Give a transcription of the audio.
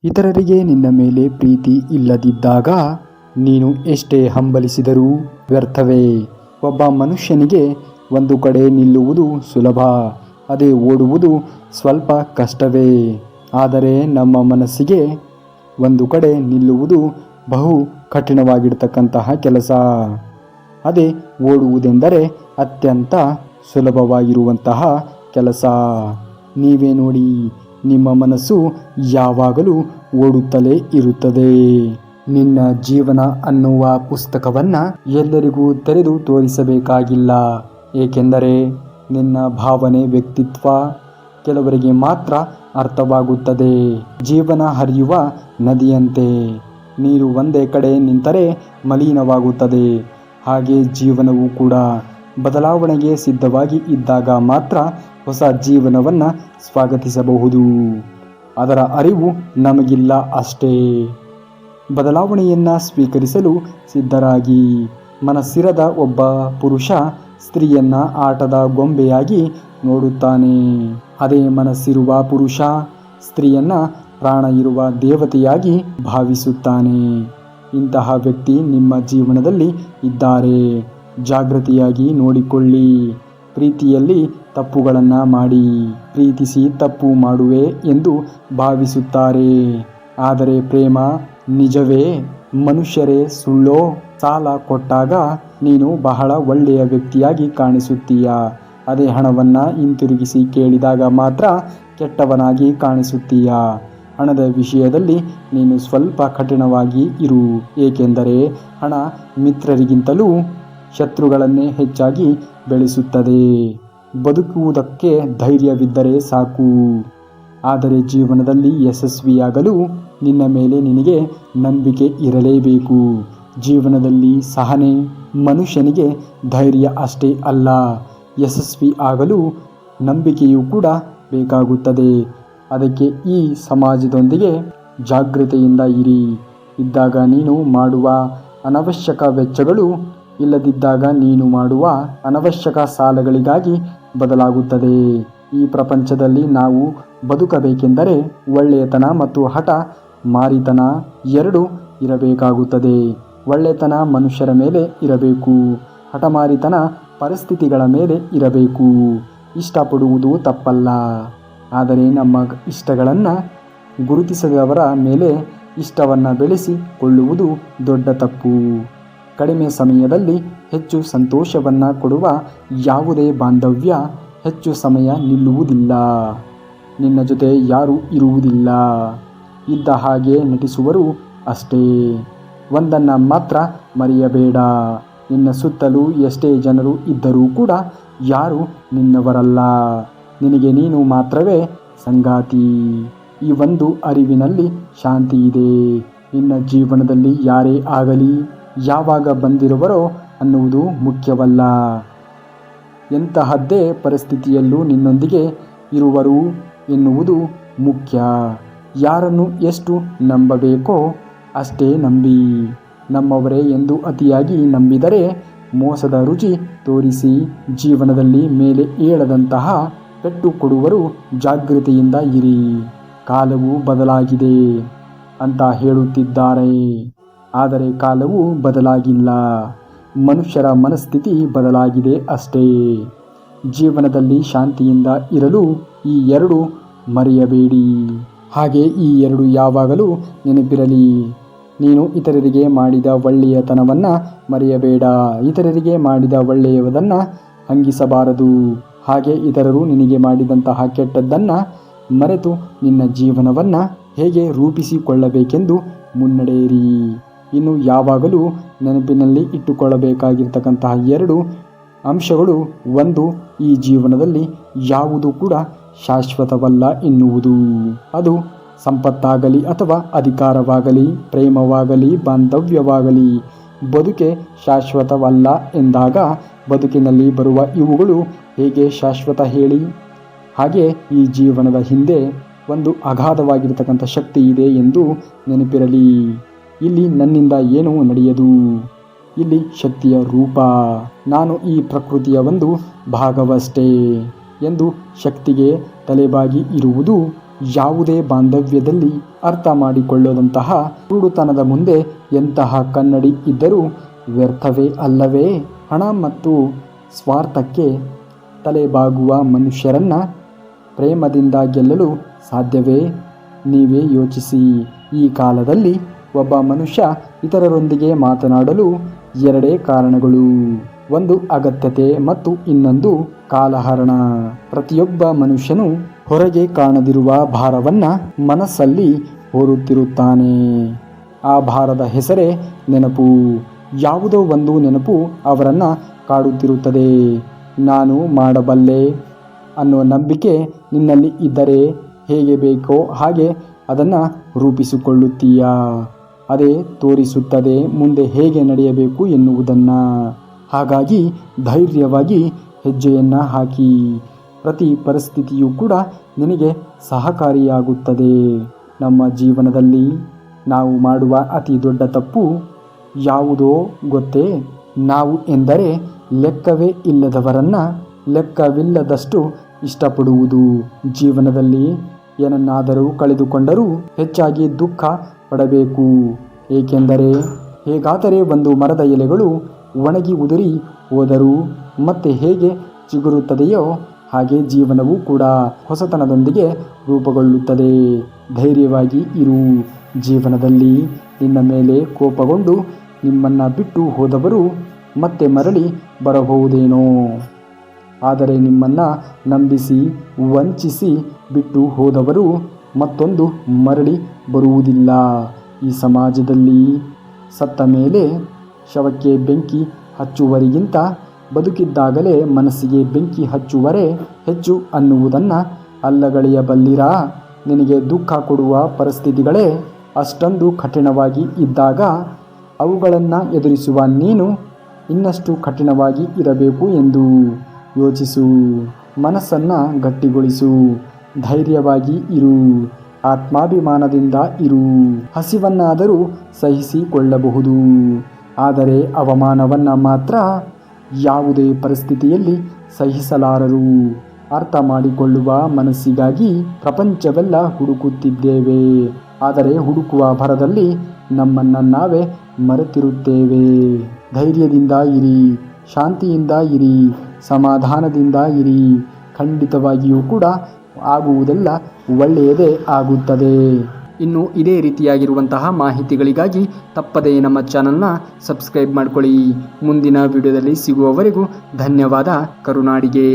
ಇತರರಿಗೆ ನಿನ್ನ ಮೇಲೆ ಪ್ರೀತಿ ಇಲ್ಲದಿದ್ದಾಗ ನೀನು ಎಷ್ಟೇ ಹಂಬಲಿಸಿದರೂ ವ್ಯರ್ಥವೇ. ಒಬ್ಬ ಮನುಷ್ಯನಿಗೆ ಒಂದು ಕಡೆ ನಿಲ್ಲುವುದು ಸುಲಭ, ಅದೇ ಓಡುವುದು ಸ್ವಲ್ಪ ಕಷ್ಟವೇ. ಆದರೆ ನಮ್ಮ ಮನಸ್ಸಿಗೆ ಒಂದು ಕಡೆ ನಿಲ್ಲುವುದು ಬಹು ಕಠಿಣವಾಗಿರ್ತಕ್ಕಂತಹ ಕೆಲಸ. ಅದೇ ಓಡುವುದೆಂದರೆ ಅತ್ಯಂತ ಸುಲಭವಾಗಿರುವಂತಹ ಕೆಲಸ. ನೀವೇ ನೋಡಿ, ನಿಮ್ಮ ಮನಸ್ಸು ಯಾವಾಗಲೂ ಓಡುತ್ತಲೇ ಇರುತ್ತದೆ. ನಿನ್ನ ಜೀವನ ಅನ್ನುವ ಪುಸ್ತಕವನ್ನು ಎಲ್ಲರಿಗೂ ತೆರೆದು ತೋರಿಸಬೇಕಾಗಿಲ್ಲ. ಏಕೆಂದರೆ ನಿನ್ನ ಭಾವನೆ, ವ್ಯಕ್ತಿತ್ವ ಕೆಲವರಿಗೆ ಮಾತ್ರ ಅರ್ಥವಾಗುತ್ತದೆ. ಜೀವನ ಹರಿಯುವ ನದಿಯಂತೆ ನೀರು ಒಂದೇ ಕಡೆ ನಿಂತರೆ ಮಲಿನವಾಗುತ್ತದೆ. ಹಾಗೆ ಜೀವನವೂ ಕೂಡ ಬದಲಾವಣೆಗೆ ಸಿದ್ಧವಾಗಿ ಇದ್ದಾಗ ಮಾತ್ರ ಹೊಸ ಜೀವನವನ್ನು ಸ್ವಾಗತಿಸಬಹುದು. ಅದರ ಅರಿವು ನಮಗಿಲ್ಲ ಅಷ್ಟೇ. ಬದಲಾವಣೆಯನ್ನು ಸ್ವೀಕರಿಸಲು ಸಿದ್ಧರಾಗಿ. ಮನಸ್ಸಿರದ ಒಬ್ಬ ಪುರುಷ ಸ್ತ್ರೀಯನ್ನ ಆಟದ ಗೊಂಬೆಯಾಗಿ ನೋಡುತ್ತಾನೆ. ಅದೇ ಮನಸ್ಸಿರುವ ಪುರುಷ ಸ್ತ್ರೀಯನ್ನ ಪ್ರಾಣ ಇರುವ ದೇವತೆಯಾಗಿ ಭಾವಿಸುತ್ತಾನೆ. ಇಂತಹ ವ್ಯಕ್ತಿ ನಿಮ್ಮ ಜೀವನದಲ್ಲಿ ಇದ್ದಾರೆ. ಜಾಗೃತಿಯಾಗಿ ನೋಡಿಕೊಳ್ಳಿ. ಪ್ರೀತಿಯಲ್ಲಿ ತಪ್ಪುಗಳನ್ನು ಮಾಡಿ ಪ್ರೀತಿಸಿ ತಪ್ಪು ಮಾಡುವೆ ಎಂದು ಭಾವಿಸುತ್ತಾರೆ. ಆದರೆ ಪ್ರೇಮ ನಿಜವೇ? ಮನುಷ್ಯರೇ ಸುಳ್ಳೋ? ಸಾಲ ಕೊಟ್ಟಾಗ ನೀನು ಬಹಳ ಒಳ್ಳೆಯ ವ್ಯಕ್ತಿಯಾಗಿ ಕಾಣಿಸುತ್ತೀಯ. ಅದೇ ಹಣವನ್ನು ಹಿಂತಿರುಗಿಸಿ ಕೇಳಿದಾಗ ಮಾತ್ರ ಕೆಟ್ಟವನಾಗಿ ಕಾಣಿಸುತ್ತೀಯ. ಹಣದ ವಿಷಯದಲ್ಲಿ ನೀನು ಸ್ವಲ್ಪ ಕಠಿಣವಾಗಿ ಇರು. ಏಕೆಂದರೆ ಹಣ ಮಿತ್ರರಿಗಿಂತಲೂ ಶತ್ರುಗಳನ್ನೇ ಹೆಚ್ಚಾಗಿ ಬೆಳೆಸುತ್ತದೆ. ಬದುಕುವುದಕ್ಕೆ ಧೈರ್ಯವಿದ್ದರೆ ಸಾಕು. ಆದರೆ ಜೀವನದಲ್ಲಿ ಯಶಸ್ವಿಯಾಗಲು ನಿನ್ನ ಮೇಲೆ ನಿನಗೆ ನಂಬಿಕೆ ಇರಲೇಬೇಕು. ಜೀವನದಲ್ಲಿ ಸಹನೆ, ಮನುಷ್ಯನಿಗೆ ಧೈರ್ಯ ಅಷ್ಟೇ ಅಲ್ಲ, ಯಶಸ್ವಿ ಆಗಲು ನಂಬಿಕೆಯೂ ಕೂಡ ಬೇಕಾಗುತ್ತದೆ. ಅದಕ್ಕೆ ಈ ಸಮಾಜದೊಂದಿಗೆ ಜಾಗೃತೆಯಿಂದ ಇರಿ. ಇದ್ದಾಗ ನೀನು ಮಾಡುವ ಅನವಶ್ಯಕ ವೆಚ್ಚಗಳು ಇಲ್ಲದಿದ್ದಾಗ ನೀನು ಮಾಡುವ ಅನವಶ್ಯಕ ಸಾಲಗಳಿಗಾಗಿ ಬದಲಾಗುತ್ತದೆ. ಈ ಪ್ರಪಂಚದಲ್ಲಿ ನಾವು ಬದುಕಬೇಕೆಂದರೆ ಒಳ್ಳೆಯತನ ಮತ್ತು ಹಠ ಮಾರಿತನ ಎರಡೂ ಇರಬೇಕಾಗುತ್ತದೆ. ಒಳ್ಳೆತನ ಮನುಷ್ಯರ ಮೇಲೆ ಇರಬೇಕು, ಹಠಮಾರಿತನ ಪರಿಸ್ಥಿತಿಗಳ ಮೇಲೆ ಇರಬೇಕು. ಇಷ್ಟಪಡುವುದು ತಪ್ಪಲ್ಲ, ಆದರೆ ನಮ್ಮ ಇಷ್ಟಗಳನ್ನು ಗುರುತಿಸದವರ ಮೇಲೆ ಇಷ್ಟವನ್ನು ಬೆಳೆಸಿಕೊಳ್ಳುವುದು ದೊಡ್ಡ ತಪ್ಪು. ಕಡಿಮೆ ಸಮಯದಲ್ಲಿ ಹೆಚ್ಚು ಸಂತೋಷವನ್ನು ಕೊಡುವ ಯಾವುದೇ ಬಾಂಧವ್ಯ ಹೆಚ್ಚು ಸಮಯ ನಿಲ್ಲುವುದಿಲ್ಲ. ನಿನ್ನ ಜೊತೆ ಯಾರೂ ಇರುವುದಿಲ್ಲ, ಇದ್ದ ಹಾಗೆ ನಟಿಸುವರು ಅಷ್ಟೇ. ಒಂದನ್ನು ಮಾತ್ರ ಮರೆಯಬೇಡ, ನಿನ್ನ ಸುತ್ತಲೂ ಎಷ್ಟೇ ಜನರು ಇದ್ದರೂ ಕೂಡ ಯಾರೂ ನಿನ್ನವರಲ್ಲ, ನಿನಗೆ ನೀನು ಮಾತ್ರವೇ ಸಂಗಾತಿ. ಈ ಒಂದು ಅರಿವಿನಲ್ಲಿ ಶಾಂತಿ ಇದೆ. ನಿನ್ನ ಜೀವನದಲ್ಲಿ ಯಾರೇ ಆಗಲಿ, ಯಾವಾಗ ಬಂದಿರುವರೋ ಅನ್ನುವುದು ಮುಖ್ಯವಲ್ಲ, ಎಂತಹದ್ದೇ ಪರಿಸ್ಥಿತಿಯಲ್ಲೂ ನಿನ್ನೊಂದಿಗೆ ಇರುವರು ಎನ್ನುವುದು ಮುಖ್ಯ. ಯಾರನ್ನು ಎಷ್ಟು ನಂಬಬೇಕೋ ಅಷ್ಟೇ ನಂಬಿ. ನಮ್ಮವರೇ ಎಂದು ಅತಿಯಾಗಿ ನಂಬಿದರೆ ಮೋಸದ ರುಚಿ ತೋರಿಸಿ ಜೀವನದಲ್ಲಿ ಮೇಲೆ ಏಳದಂತಹ ಪೆಟ್ಟು ಕೊಡುವರು. ಜಾಗೃತಿಯಿಂದ ಇರಿ. ಕಾಲವು ಬದಲಾಗಿದೆ ಅಂತ ಹೇಳುತ್ತಿದ್ದಾರೆ, ಆದರೆ ಕಾಲವು ಬದಲಾಗಿಲ್ಲ. ಮನುಷ್ಯರ ಮನಸ್ಥಿತಿ ಬದಲಾಗಿದೆ ಅಷ್ಟೇ. ಜೀವನದಲ್ಲಿ ಶಾಂತಿಯಿಂದ ಇರಲು ಈ ಎರಡು ಮರೆಯಬೇಡಿ. ಹಾಗೆ ಈ ಎರಡು ಯಾವಾಗಲೂ ನೆನಪಿರಲಿ. ನೀನು ಇತರರಿಗೆ ಮಾಡಿದ ಒಳ್ಳೆಯತನವನ್ನು ಮರೆಯಬೇಡ. ಇತರರಿಗೆ ಮಾಡಿದ ಒಳ್ಳೆಯದನ್ನು ಹಂಗಿಸಬಾರದು. ಹಾಗೆ ಇತರರು ನಿನಗೆ ಮಾಡಿದಂತಹ ಕೆಟ್ಟದ್ದನ್ನು ಮರೆತು ನಿನ್ನ ಜೀವನವನ್ನು ಹೇಗೆ ರೂಪಿಸಿಕೊಳ್ಳಬೇಕೆಂದು ಮುನ್ನಡೆಯಿರಿ. ಇನ್ನು ಯಾವಾಗಲೂ ನೆನಪಿನಲ್ಲಿ ಇಟ್ಟುಕೊಳ್ಳಬೇಕಾಗಿರ್ತಕ್ಕಂತಹ ಎರಡು ಅಂಶಗಳು. ಒಂದು, ಈ ಜೀವನದಲ್ಲಿ ಯಾವುದು ಕೂಡ ಶಾಶ್ವತವಲ್ಲ ಎನ್ನುವುದು. ಅದು ಸಂಪತ್ತಾಗಲಿ ಅಥವಾ ಅಧಿಕಾರವಾಗಲಿ, ಪ್ರೇಮವಾಗಲಿ, ಬಾಂಧವ್ಯವಾಗಲಿ, ಬದುಕೆ ಶಾಶ್ವತವಲ್ಲ ಎಂದಾಗ ಬದುಕಿನಲ್ಲಿ ಬರುವ ಇವುಗಳು ಹೇಗೆ ಶಾಶ್ವತ ಹೇಳಿ? ಹಾಗೆ ಈ ಜೀವನದ ಹಿಂದೆ ಒಂದು ಅಗಾಧವಾಗಿರ್ತಕ್ಕಂಥ ಶಕ್ತಿ ಇದೆ ಎಂದು ನೆನಪಿರಲಿ. ಇಲ್ಲಿ ನನ್ನಿಂದ ಏನೂ ನಡೆಯದು, ಇಲ್ಲಿ ಶಕ್ತಿಯ ರೂಪ, ನಾನು ಈ ಪ್ರಕೃತಿಯ ಒಂದು ಭಾಗವಷ್ಟೇ ಎಂದು ಶಕ್ತಿಗೆ ತಲೆಬಾಗಿ ಇರುವುದು ಯಾವುದೇ ಬಾಂಧವ್ಯದಲ್ಲಿ ಅರ್ಥ ಮಾಡಿಕೊಳ್ಳದಂತಹ ಕುರುಡುತನದ ಮುಂದೆ ಎಂತಹ ಕನ್ನಡಿ ಇದ್ದರೂ ವ್ಯರ್ಥವೇ ಅಲ್ಲವೇ? ಹಣ ಮತ್ತು ಸ್ವಾರ್ಥಕ್ಕೆ ತಲೆಬಾಗುವ ಮನುಷ್ಯರನ್ನ ಪ್ರೇಮದಿಂದ ಗೆಲ್ಲಲು ಸಾಧ್ಯವೇ? ನೀವೇ ಯೋಚಿಸಿ. ಈ ಕಾಲದಲ್ಲಿ ಒಬ್ಬ ಮನುಷ್ಯ ಇತರರೊಂದಿಗೆ ಮಾತನಾಡಲು ಎರಡೇ ಕಾರಣಗಳು. ಒಂದು ಅಗತ್ಯತೆ ಮತ್ತು ಇನ್ನೊಂದು ಕಾಲಹರಣ. ಪ್ರತಿಯೊಬ್ಬ ಮನುಷ್ಯನು ಹೊರಗೆ ಕಾಣದಿರುವ ಭಾರವನ್ನ ಮನಸ್ಸಲ್ಲಿ ಹೊರುತ್ತಿರುತ್ತಾನೆ. ಆ ಭಾರದ ಹೆಸರೇ ನೆನಪು. ಯಾವುದೋ ಒಂದು ನೆನಪು ಅವರನ್ನ ಕಾಡುತ್ತಿರುತ್ತದೆ. ನಾನು ಮಾಡಬಲ್ಲೆ ಅನ್ನೋ ನಂಬಿಕೆ ನಿನ್ನಲ್ಲಿ ಇದ್ದರೆ ಹೇಗೆ ಬೇಕೋ ಹಾಗೆ ಅದನ್ನು ರೂಪಿಸಿಕೊಳ್ಳುತ್ತೀಯಾ. ಅದೇ ತೋರಿಸುತ್ತದೆ ಮುಂದೆ ಹೇಗೆ ನಡೆಯಬೇಕು ಎನ್ನುವುದನ್ನು. ಹಾಗಾಗಿ ಧೈರ್ಯವಾಗಿ ಹೆಜ್ಜೆಯನ್ನು ಹಾಕಿ. ಪ್ರತಿ ಪರಿಸ್ಥಿತಿಯೂ ಕೂಡ ನಿನಗೆ ಸಹಕಾರಿಯಾಗುತ್ತದೆ. ನಮ್ಮ ಜೀವನದಲ್ಲಿ ನಾವು ಮಾಡುವ ಅತಿ ದೊಡ್ಡ ತಪ್ಪು ಯಾವುದೋ ಗೊತ್ತೇ? ನಾವು ಎಂದರೆ ಲೆಕ್ಕವೇ ಇಲ್ಲದವರನ್ನು ಲೆಕ್ಕವಿಲ್ಲದಷ್ಟು ಇಷ್ಟಪಡುವುದು. ಜೀವನದಲ್ಲಿ ಏನನ್ನಾದರೂ ಕಳೆದುಕೊಂಡರೂ ಹೆಚ್ಚಾಗಿ ದುಃಖ ಪಡಬೇಕು. ಏಕೆಂದರೆ ಹೇಗಾದರೆ ಒಂದು ಮರದ ಎಲೆಗಳು ಒಣಗಿ ಉದುರಿ ಹೋದರೂ ಮತ್ತೆ ಹೇಗೆ ಚಿಗುರುತ್ತದೆಯೋ ಹಾಗೆ ಜೀವನವೂ ಕೂಡ ಹೊಸತನದೊಂದಿಗೆ ರೂಪುಗೊಳ್ಳುತ್ತದೆ. ಧೈರ್ಯವಾಗಿ ಇರು. ಜೀವನದಲ್ಲಿ ನಿನ್ನ ಮೇಲೆ ಕೋಪಗೊಂಡು ನಿಮ್ಮನ್ನು ಬಿಟ್ಟು ಹೋದವರು ಮತ್ತೆ ಮರಳಿ ಬರಬಹುದೇನೋ. ಆದರೆ ನಿಮ್ಮನ್ನು ನಂಬಿಸಿ ವಂಚಿಸಿ ಬಿಟ್ಟು ಹೋದವರು ಮತ್ತೊಂದು ಮರಳಿ ಬರುವುದಿಲ್ಲ. ಈ ಸಮಾಜದಲ್ಲಿ ಸತ್ತ ಮೇಲೆ ಶವಕ್ಕೆ ಬೆಂಕಿ ಹಚ್ಚುವರಿಗಿಂತ ಬದುಕಿದ್ದಾಗಲೇ ಮನಸ್ಸಿಗೆ ಬೆಂಕಿ ಹಚ್ಚುವರೇ ಹೆಚ್ಚು ಅನ್ನುವುದನ್ನು ಅಲ್ಲಗಳೆಯಬಲ್ಲಿರಾ? ನಿನಗೆ ದುಃಖ ಕೊಡುವ ಪರಿಸ್ಥಿತಿಗಳೇ ಅಷ್ಟೊಂದು ಕಠಿಣವಾಗಿ ಇದ್ದಾಗ ಅವುಗಳನ್ನು ಎದುರಿಸುವ ನೀನು ಇನ್ನಷ್ಟು ಕಠಿಣವಾಗಿ ಇರಬೇಕು ಎಂದು ಯೋಚಿಸು. ಮನಸ್ಸನ್ನು ಗಟ್ಟಿಗೊಳಿಸು. ಧೈರ್ಯವಾಗಿ ಇರು. ಆತ್ಮಾಭಿಮಾನದಿಂದ ಇರು. ಹಸಿವನ್ನಾದರೂ ಸಹಿಸಿಕೊಳ್ಳಬಹುದು, ಆದರೆ ಅವಮಾನವನ್ನು ಮಾತ್ರ ಯಾವುದೇ ಪರಿಸ್ಥಿತಿಯಲ್ಲಿ ಸಹಿಸಲಾರರು. ಅರ್ಥ ಮಾಡಿಕೊಳ್ಳುವ ಮನಸ್ಸಿಗಾಗಿ ಪ್ರಪಂಚವೆಲ್ಲ ಹುಡುಕುತ್ತಿದ್ದೇವೆ. ಆದರೆ ಹುಡುಕುವ ಭರದಲ್ಲಿ ನಮ್ಮನ್ನು ನಾವೇ ಮರೆತಿರುತ್ತೇವೆ. ಧೈರ್ಯದಿಂದ ಇರಿ. ಶಾಂತಿಯಿಂದ ಇರಿ. ಸಮಾಧಾನದಿಂದ ಇರಿ. ಖಂಡಿತವಾಗಿಯೂ ಕೂಡ ಆಗುವುದೆಲ್ಲ ಒಳ್ಳೆಯದೇ ಆಗುತ್ತದೆ. ಇನ್ನು ಇದೇ ರೀತಿಯಾಗಿರುವಂತಹ ಮಾಹಿತಿಗಳಿಗಾಗಿ ತಪ್ಪದೇ ನಮ್ಮ ಚಾನಲ್ನ ಸಬ್ಸ್ಕ್ರೈಬ್ ಮಾಡಿಕೊಳ್ಳಿ. ಮುಂದಿನ ವಿಡಿಯೋದಲ್ಲಿ ಸಿಗುವವರೆಗೂ ಧನ್ಯವಾದ. ಕರುನಾಡಿಗೆ.